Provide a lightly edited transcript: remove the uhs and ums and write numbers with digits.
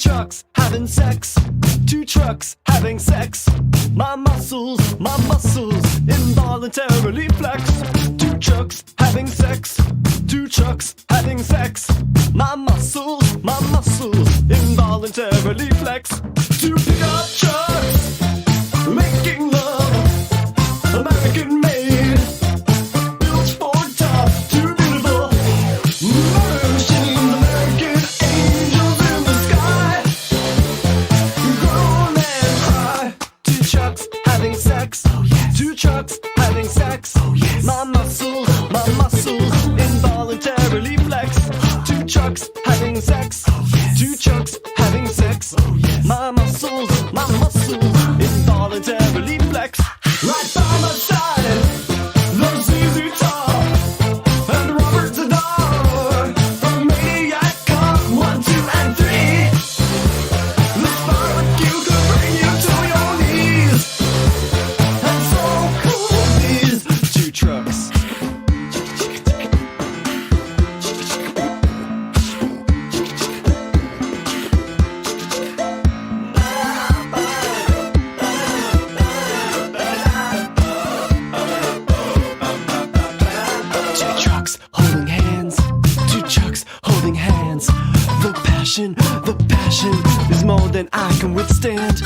trucks having sex. Two trucks having sex. My muscles involuntarily flex. Two trucks having sex. Two trucks having sex. My muscles involuntarily flex. Two pickup trucks making love, American made, built for tough, too beautiful. Murder machines, American angels in the sky, groan and cry. Two trucks having sex. Oh yes. Two trucks having sex. Oh yes. My muscles involuntarily flex. Two trucks having sex. Oh yes. Two trucks having sex. Oh yes. My muscles involuntarily flex. Right by my side, there's easy talk and Robert Zadar. A maniac cop, 1, 2, and 3. This barbecue could bring you to your knees. And so cool these two trucks. Holding hands, two trucks holding hands. The passion is more than I can withstand.